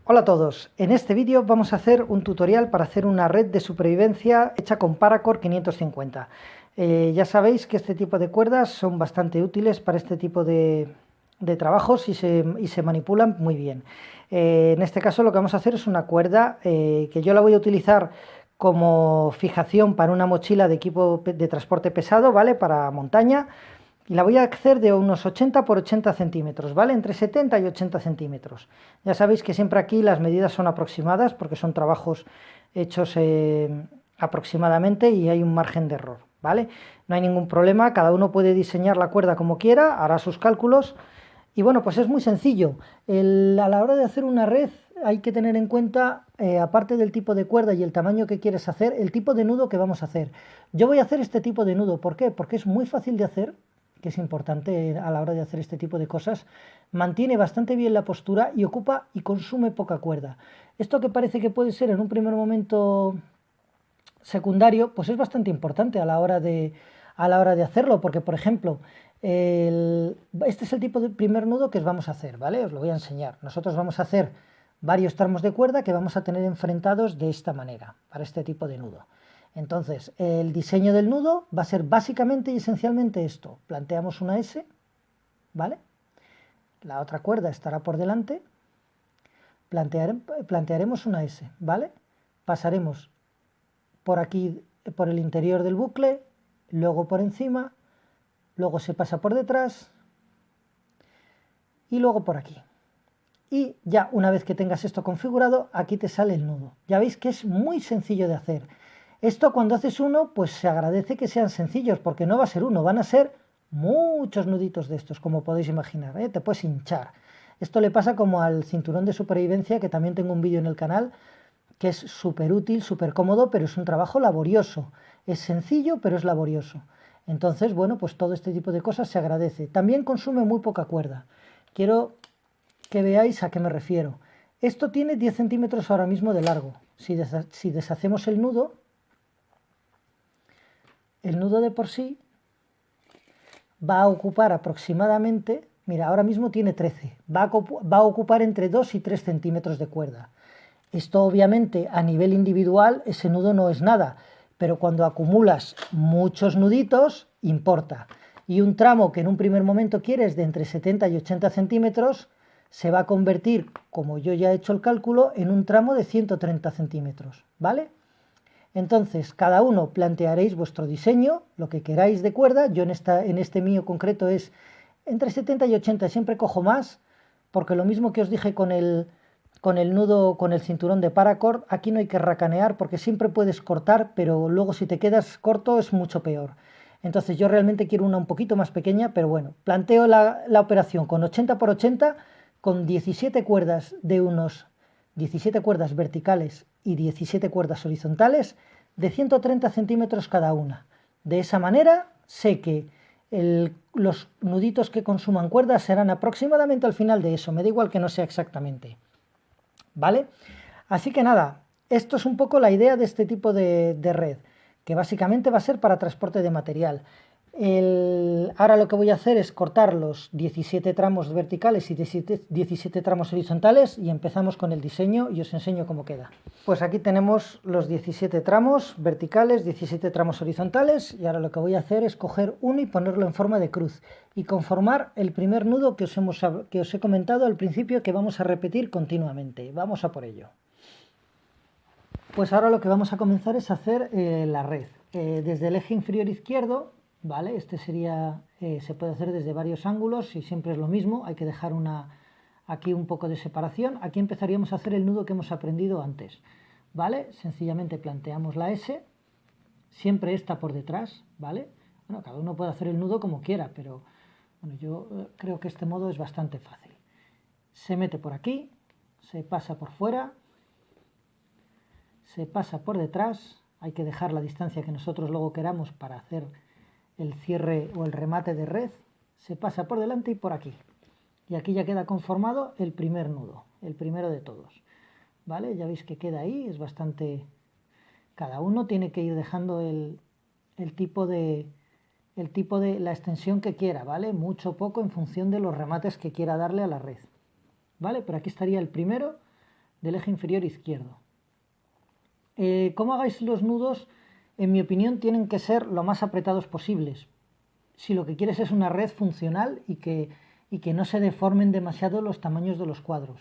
Hola a todos, en este vídeo vamos a hacer un tutorial para hacer una red de supervivencia hecha con Paracord 550. Ya sabéis que este tipo de cuerdas son bastante útiles para este tipo de trabajos y se manipulan muy bien. En este caso lo que vamos a hacer es una cuerda que yo la voy a utilizar como fijación para una mochila de equipo de transporte pesado, ¿vale? Para montaña. Y la voy a hacer de unos 80 por 80 centímetros, ¿vale? Entre 70 y 80 centímetros. Ya sabéis que siempre aquí las medidas son aproximadas porque son trabajos hechos aproximadamente y hay un margen de error, ¿vale? No hay ningún problema, cada uno puede diseñar la cuerda como quiera, hará sus cálculos y bueno, pues es muy sencillo. A la hora de hacer una red hay que tener en cuenta, aparte del tipo de cuerda y el tamaño que quieres hacer, el tipo de nudo que vamos a hacer. Yo voy a hacer este tipo de nudo, ¿por qué? Porque es muy fácil de hacer, que es importante a la hora de hacer este tipo de cosas, mantiene bastante bien la postura y ocupa y consume poca cuerda. Esto que parece que puede ser en un primer momento secundario, pues es bastante importante a la hora de hacerlo, porque por ejemplo, este es el tipo de primer nudo que os vamos a hacer, ¿vale? Os lo voy a enseñar. Nosotros vamos a hacer varios tramos de cuerda que vamos a tener enfrentados de esta manera, para este tipo de nudo. Entonces, el diseño del nudo va a ser básicamente y esencialmente esto. Planteamos una S, ¿vale? La otra cuerda estará por delante. Plantearemos una S, ¿vale? Pasaremos por aquí, por el interior del bucle, luego por encima, luego se pasa por detrás y luego por aquí. Y ya una vez que tengas esto configurado, aquí te sale el nudo. Ya veis que es muy sencillo de hacer. Esto cuando haces uno, pues se agradece que sean sencillos, porque no va a ser uno, van a ser muchos nuditos de estos, como podéis imaginar, ¿eh? Te puedes hinchar. Esto le pasa como al cinturón de supervivencia, que también tengo un vídeo en el canal, que es súper útil, súper cómodo, pero es un trabajo laborioso. Es sencillo, pero es laborioso. Entonces, bueno, pues todo este tipo de cosas se agradece. También consume muy poca cuerda. Quiero que veáis a qué me refiero. Esto tiene 10 centímetros ahora mismo de largo. Si deshacemos el nudo de por sí va a ocupar aproximadamente, mira, ahora mismo tiene 13, va a ocupar entre 2 y 3 centímetros de cuerda. Esto obviamente a nivel individual ese nudo no es nada, pero cuando acumulas muchos nuditos importa. Y un tramo que en un primer momento quieres de entre 70 y 80 centímetros se va a convertir, como yo ya he hecho el cálculo, en un tramo de 130 centímetros, ¿vale? Entonces, cada uno plantearéis vuestro diseño, lo que queráis de cuerda. Yo en este mío concreto es entre 70 y 80, siempre cojo más, porque lo mismo que os dije con el nudo, con el cinturón de paracord, aquí no hay que racanear porque siempre puedes cortar, pero luego si te quedas corto es mucho peor. Entonces yo realmente quiero una un poquito más pequeña, pero bueno, planteo la operación con 80 por 80, con 17 cuerdas de unos 17 cuerdas verticales y 17 cuerdas horizontales de 130 centímetros cada una. De esa manera sé que los nuditos que consuman cuerdas serán aproximadamente al final de eso, me da igual que no sea exactamente, ¿vale? Así que nada, esto es un poco la idea de este tipo de red, que básicamente va a ser para transporte de material. Ahora lo que voy a hacer es cortar los 17 tramos verticales y 17 tramos horizontales y empezamos con el diseño y os enseño cómo queda. Pues aquí tenemos los 17 tramos verticales, 17 tramos horizontales y ahora lo que voy a hacer es coger uno y ponerlo en forma de cruz y conformar el primer nudo que os he comentado al principio, que vamos a repetir continuamente. Vamos a por ello. Pues ahora lo que vamos a comenzar es hacer la red. Desde el eje inferior izquierdo, ¿vale? Este sería, se puede hacer desde varios ángulos y siempre es lo mismo, hay que dejar aquí un poco de separación. Aquí empezaríamos a hacer el nudo que hemos aprendido antes, ¿vale? Sencillamente planteamos la S, siempre esta por detrás, ¿vale? Bueno, cada uno puede hacer el nudo como quiera, pero bueno, yo creo que este modo es bastante fácil. Se mete por aquí, se pasa por fuera, se pasa por detrás, hay que dejar la distancia que nosotros luego queramos para hacer el cierre o el remate de red, se pasa por delante y por aquí. Y aquí ya queda conformado el primer nudo, el primero de todos. ¿Vale? Ya veis que queda ahí, es bastante... Cada uno tiene que ir dejando el tipo de la extensión que quiera, ¿vale? Mucho o poco en función de los remates que quiera darle a la red. ¿Vale? Pero aquí estaría el primero del eje inferior izquierdo. ¿Cómo hagáis los nudos? En mi opinión tienen que ser lo más apretados posibles. Si lo que quieres es una red funcional y que no se deformen demasiado los tamaños de los cuadros.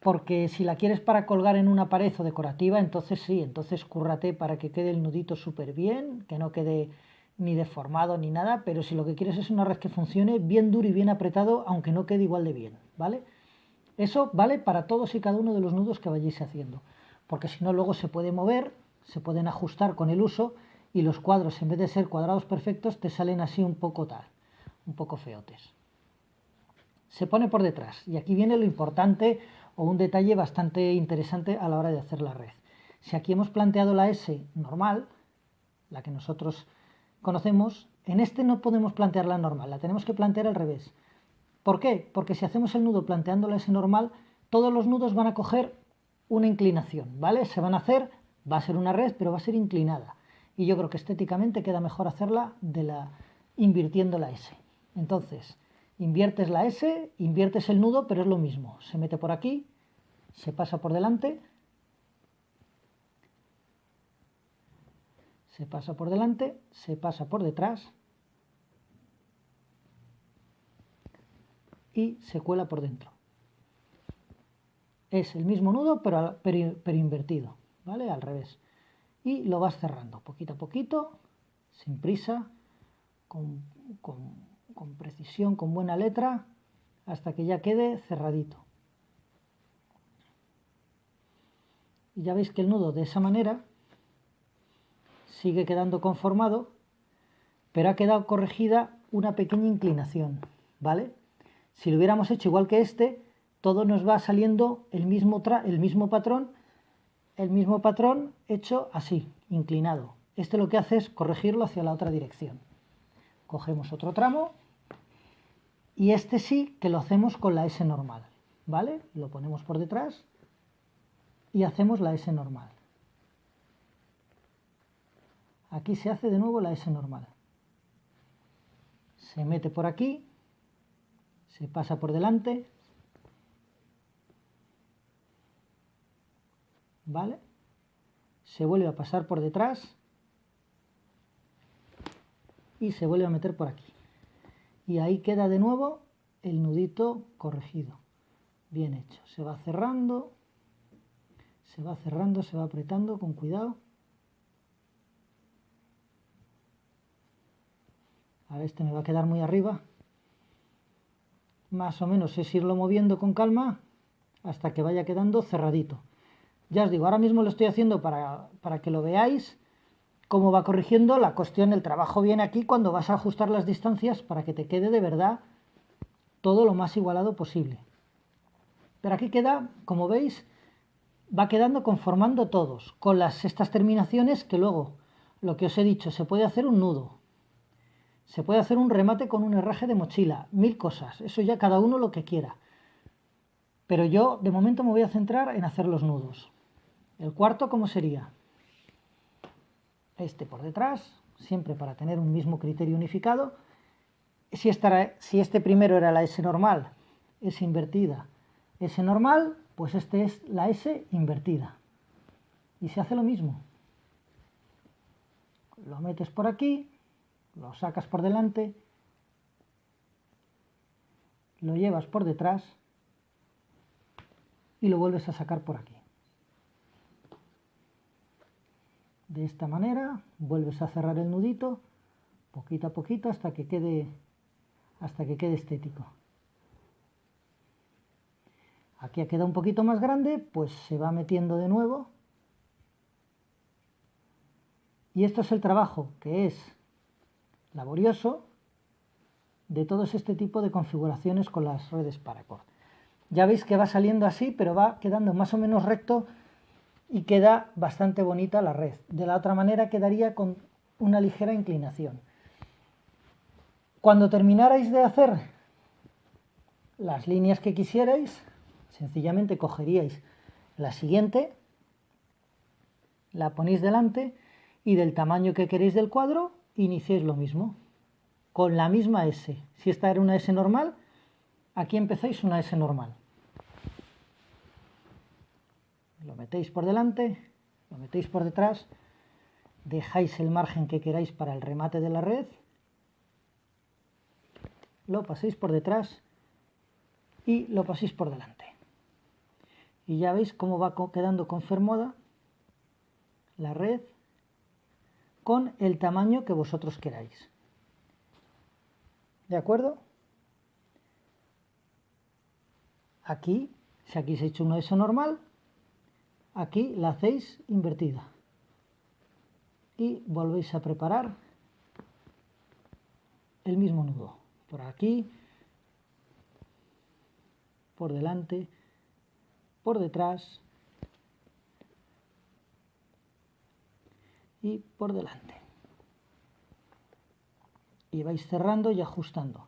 Porque si la quieres para colgar en una pared o decorativa, entonces sí, entonces cúrrate para que quede el nudito súper bien, que no quede ni deformado ni nada, pero si lo que quieres es una red que funcione bien duro y bien apretado, aunque no quede igual de bien, ¿vale? Eso vale para todos y cada uno de los nudos que vayáis haciendo, porque si no luego se puede mover, se pueden ajustar con el uso y los cuadros en vez de ser cuadrados perfectos te salen así un poco un poco feotes. Se pone por detrás y aquí viene lo importante o un detalle bastante interesante a la hora de hacer la red. Si aquí hemos planteado la S normal, la que nosotros conocemos, en este no podemos plantear la normal, la tenemos que plantear al revés. ¿Por qué? Porque si hacemos el nudo planteando la S normal, todos los nudos van a coger una inclinación, ¿vale? Se van a hacer, va a ser una red, pero va a ser inclinada. Y yo creo que estéticamente queda mejor hacerla invirtiendo la S. Entonces, inviertes la S, inviertes el nudo, pero es lo mismo. Se mete por aquí, se pasa por delante, se pasa por delante, se pasa por detrás y se cuela por dentro. Es el mismo nudo, pero invertido, ¿vale? Al revés. Y lo vas cerrando poquito a poquito, sin prisa, con precisión, con buena letra, hasta que ya quede cerradito. Y ya veis que el nudo de esa manera sigue quedando conformado, pero ha quedado corregida una pequeña inclinación, ¿vale? Si lo hubiéramos hecho igual que este, todo nos va saliendo el mismo patrón hecho así, inclinado. Este lo que hace es corregirlo hacia la otra dirección. Cogemos otro tramo y este sí que lo hacemos con la S normal, ¿vale? Lo ponemos por detrás y hacemos la S normal. Aquí se hace de nuevo la S normal. Se mete por aquí, se pasa por delante, ¿vale? Se vuelve a pasar por detrás y se vuelve a meter por aquí. Y ahí queda de nuevo el nudito corregido, bien hecho. Se va cerrando, se va cerrando, se va apretando con cuidado. Ahora este me va a quedar muy arriba. Más o menos es irlo moviendo con calma hasta que vaya quedando cerradito. Ya os digo, ahora mismo lo estoy haciendo para que lo veáis cómo va corrigiendo. La cuestión, el trabajo viene aquí cuando vas a ajustar las distancias para que te quede de verdad todo lo más igualado posible. Pero aquí queda, como veis, va quedando conformando todos, con estas terminaciones que luego, lo que os he dicho, se puede hacer un nudo, se puede hacer un remate con un herraje de mochila, 1000 cosas, eso ya cada uno lo que quiera. Pero yo de momento me voy a centrar en hacer los nudos. El cuarto, ¿cómo sería? Este por detrás, siempre para tener un mismo criterio unificado. Si este primero era la S normal, S invertida, S normal, pues este es la S invertida. Y se hace lo mismo. Lo metes por aquí, lo sacas por delante, lo llevas por detrás y lo vuelves a sacar por aquí. De esta manera vuelves a cerrar el nudito poquito a poquito hasta que quede estético. Aquí ha quedado un poquito más grande, pues se va metiendo de nuevo. Y esto es el trabajo que es laborioso de todos este tipo de configuraciones con las redes paracord. Ya veis que va saliendo así, pero va quedando más o menos recto y queda bastante bonita la red. De la otra manera quedaría con una ligera inclinación. Cuando terminarais de hacer las líneas que quisierais, sencillamente cogeríais la siguiente, la ponéis delante y del tamaño que queréis del cuadro, iniciéis lo mismo, con la misma S. Si esta era una S normal, aquí empezáis una S normal. lo metéis por delante, lo metéis por detrás, dejáis el margen que queráis para el remate de la red, lo paséis por detrás y lo paséis por delante. Y ya veis cómo va quedando conformada la red con el tamaño que vosotros queráis. ¿De acuerdo? Aquí, si aquí se ha hecho un eso normal, aquí la hacéis invertida. Y volvéis a preparar el mismo nudo. Por aquí, por delante, por detrás y por delante. Y vais cerrando y ajustando.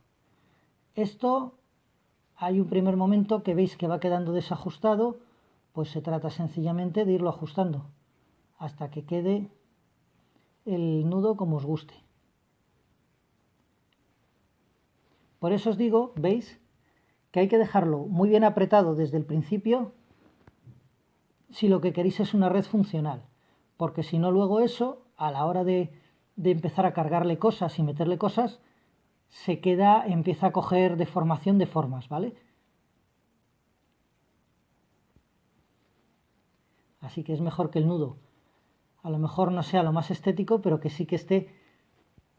Esto, hay un primer momento que veis que va quedando desajustado, pues se trata sencillamente de irlo ajustando hasta que quede el nudo como os guste. Por eso os digo, veis, que hay que dejarlo muy bien apretado desde el principio si lo que queréis es una red funcional, porque si no luego eso, a la hora de empezar a cargarle cosas y meterle cosas, empieza a coger deformación de formas, ¿vale? Así que es mejor que el nudo, a lo mejor no sea lo más estético, pero que sí que esté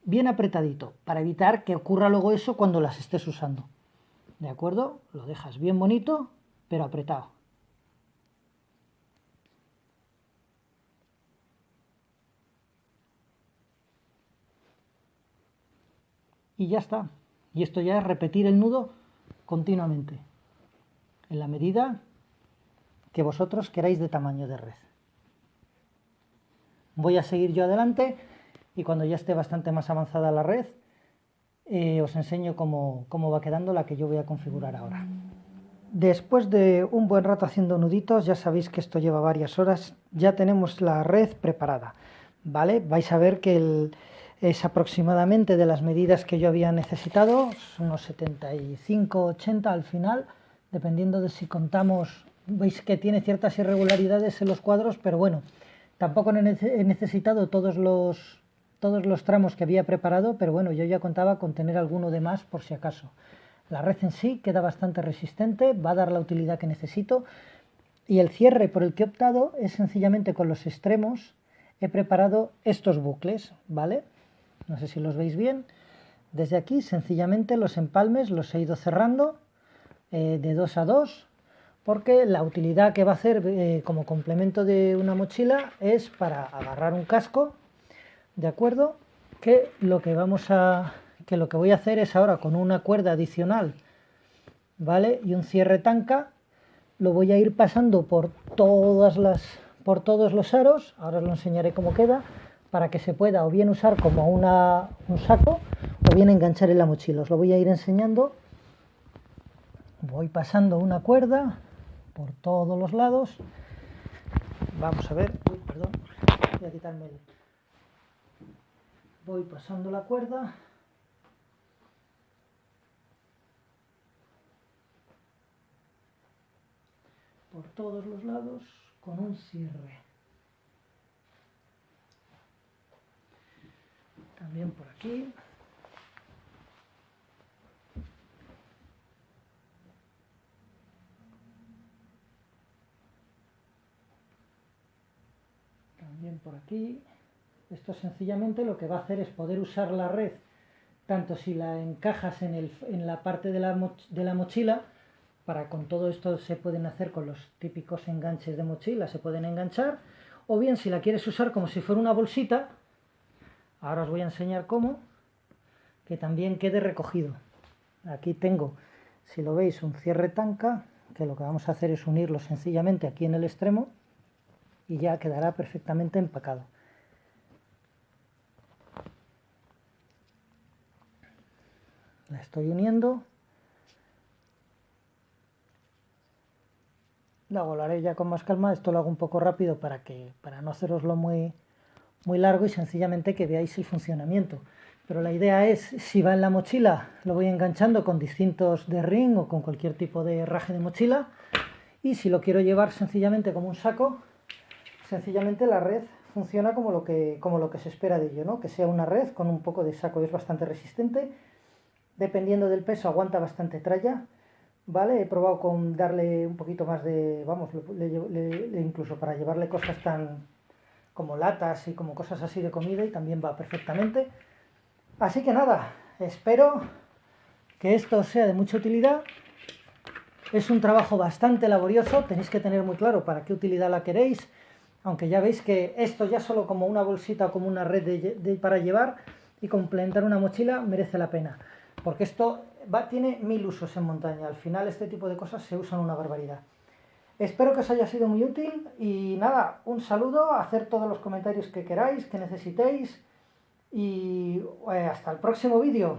bien apretadito, para evitar que ocurra luego eso cuando las estés usando. ¿De acuerdo? Lo dejas bien bonito, pero apretado. Y ya está. Y esto ya es repetir el nudo continuamente, en la medida que vosotros queráis de tamaño de red. Voy a seguir yo adelante y cuando ya esté bastante más avanzada la red, os enseño cómo va quedando la que yo voy a configurar ahora. Después de un buen rato haciendo nuditos, ya sabéis que esto lleva varias horas, ya tenemos la red preparada, ¿vale? Vais a ver que es aproximadamente de las medidas que yo había necesitado, unos 75-80 al final, dependiendo de si contamos, veis que tiene ciertas irregularidades en los cuadros, pero bueno, tampoco he necesitado todos los tramos que había preparado, pero bueno, yo ya contaba con tener alguno de más por si acaso. La red en sí queda bastante resistente, va a dar la utilidad que necesito, y el cierre por el que he optado es sencillamente con los extremos. He preparado estos bucles, ¿vale? No sé si los veis bien. Desde aquí sencillamente los empalmes los he ido cerrando de 2 a 2, porque la utilidad que va a hacer como complemento de una mochila es para agarrar un casco, ¿de acuerdo? Que lo que voy a hacer es ahora con una cuerda adicional, ¿vale? Y un cierre tanca, lo voy a ir pasando por todos los aros, ahora os lo enseñaré cómo queda, para que se pueda o bien usar como un saco o bien enganchar en la mochila. Os lo voy a ir enseñando. Voy pasando una cuerda por todos los lados. Vamos a ver, perdón, voy a quitarme Voy pasando la cuerda. Por todos los lados con un cierre. También por aquí. También por aquí. Esto sencillamente lo que va a hacer es poder usar la red, tanto si la encajas en la parte de la mochila, para con todo esto se pueden hacer con los típicos enganches de mochila, se pueden enganchar, o bien si la quieres usar como si fuera una bolsita, ahora os voy a enseñar cómo, que también quede recogido. Aquí tengo, si lo veis, un cierre tanca, que lo que vamos a hacer es unirlo sencillamente aquí en el extremo y ya quedará perfectamente empacado. La estoy uniendo. Luego lo haré ya con más calma, esto lo hago un poco rápido para no haceroslo muy largo y sencillamente que veáis el funcionamiento. Pero la idea es, si va en la mochila, lo voy enganchando con distintos de ring o con cualquier tipo de herraje de mochila, Y si lo quiero llevar sencillamente como un saco, sencillamente la red funciona como lo que se espera de ello, ¿no? Que sea una red con un poco de saco. Es bastante resistente, dependiendo del peso aguanta bastante tralla, ¿vale? He probado con darle un poquito más de, vamos, incluso para llevarle cosas tan como latas y como cosas así de comida, y también va perfectamente. Así que nada, espero que esto sea de mucha utilidad. Es un trabajo bastante laborioso, tenéis que tener muy claro para qué utilidad la queréis, aunque ya veis que esto ya solo como una bolsita o como una red para llevar y complementar una mochila merece la pena, porque esto tiene 1000 usos en montaña. Al final este tipo de cosas se usan una barbaridad. Espero que os haya sido muy útil y nada, un saludo, hacer todos los comentarios que queráis, que necesitéis, y hasta el próximo vídeo.